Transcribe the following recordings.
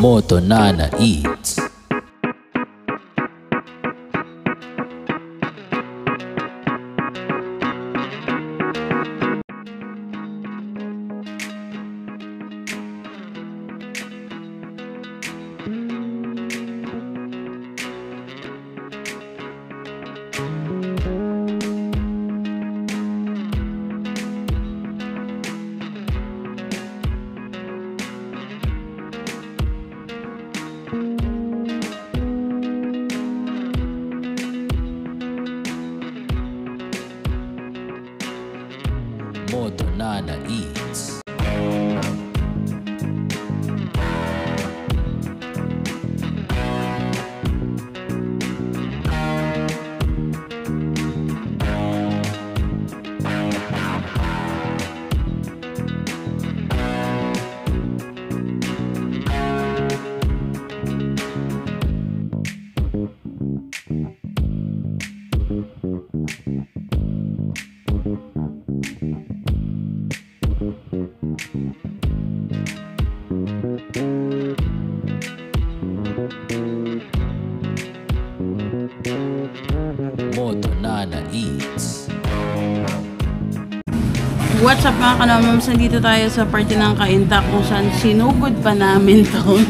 Moto Nana Eats. Moto Nana Eats. Moto Nana Eats. What's up mga kanomams? Nandito tayo sa party ng Kainta kung saan sinugod pa namin to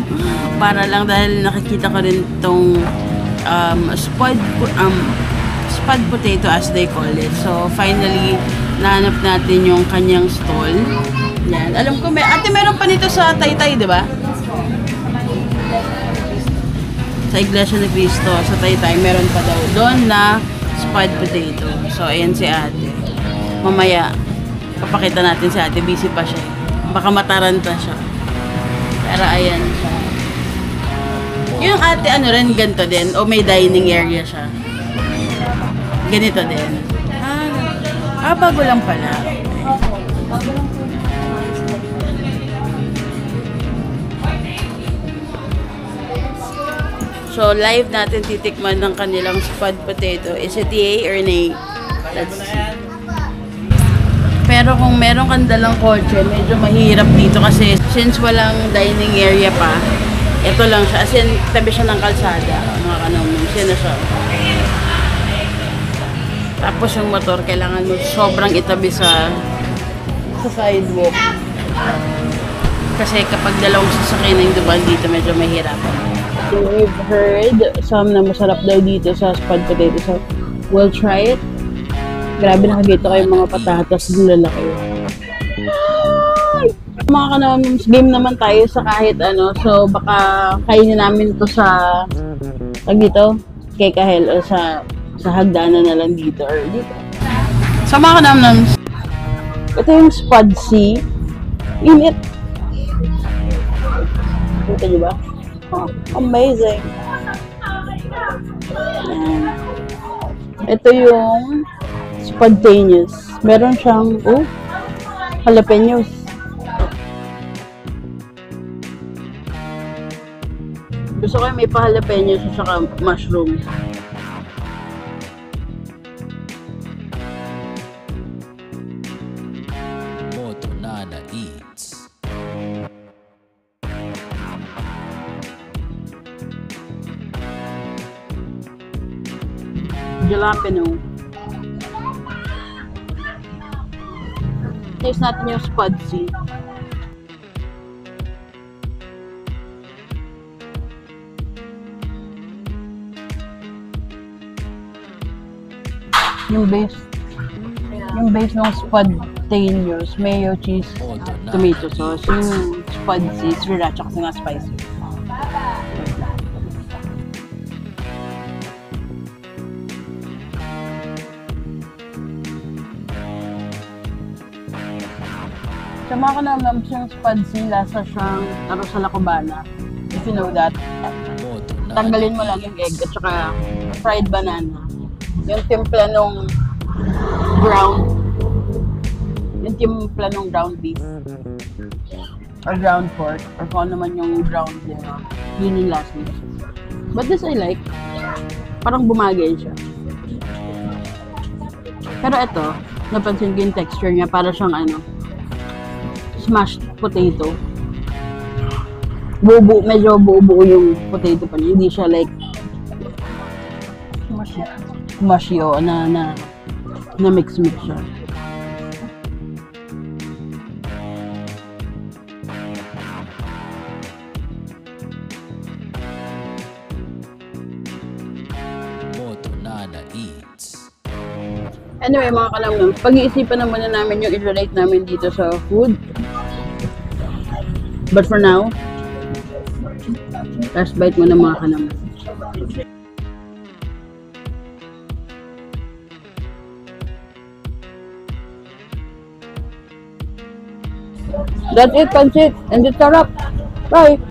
para lang dahil nakikita ko rin tong spud potato as they call it. So finally nahanap natin yung kanyang stall. Yan. Alam ko meron pa nito sa Taytay, di ba? Sa Iglesia ni Cristo, sa Taytay, meron pa daw doon na spud potato. So ayan si ate. Mamaya papakita natin si ate, busy pa siya. Baka mataranta siya. Pero ayan siya. Yung ate ano rin, ganito din? O may dining area siya? Ganito din? Bago lang pala. So live natin titikman ng kanilang spud potato. Is it yay or nay? Let's see. Pero kung meron kang dalang kotse, medyo mahirap dito kasi since walang dining area pa, ito lang siya. As in, tabi siya ng kalsada. Mga kanomams, yan na siya. Tapos yung motor, kailangan mo sobrang itabi sa sidewalk. Kasi kapag dalawang sasakyan ng dumaan dito, medyo mahirap. So, we've heard some na masarap daw dito sa spud potato. So, we'll try it. Grabe, nakagito kayo mga patatas ng lalaki. Mga kanomams, game naman tayo sa kahit ano. So, baka kainin namin ito sa dito, Kekahel o sa hagdanan na lang dito or dito. So, mga kanomams, ito yung spud sea. Init. Kita nyo ba? Oh, amazing. Ayan. Ito yung spontaneous. Meron siyang, jalapenos. Gusto ko yung may pa-jalapenos at saka mushrooms. Moto Nana Eats. Jalapeno. Taste natin yung spud sea. Yung base ng spontaneous, mayo, cheese, tomato sauce. Yung spud sea, sriracha kasi nga spicy. Sa mga kanomams, yung spud sea, lasa siyang arroz a la cubana. If you know that. Tanggalin mo lang yung egg at saka fried banana. Yung timpla nung ground beef. Or ground pork. Or kung ano naman yung ground yun yung last nila. But this I like. Parang bumagay siya. Pero ito, napansin ko yung texture niya. Para siyang mashed potato. buo, medyo buo yung potato pa niya. Hindi siya like mushy o na mix siya. Moto Nana Eats. Anyway, mga kalamnam, pag-iisipan naman na namin yung i-relate namin dito sa food. But for now, last bite muna mga kalamnam. That's it, Pansit. And it's a wrap. Bye!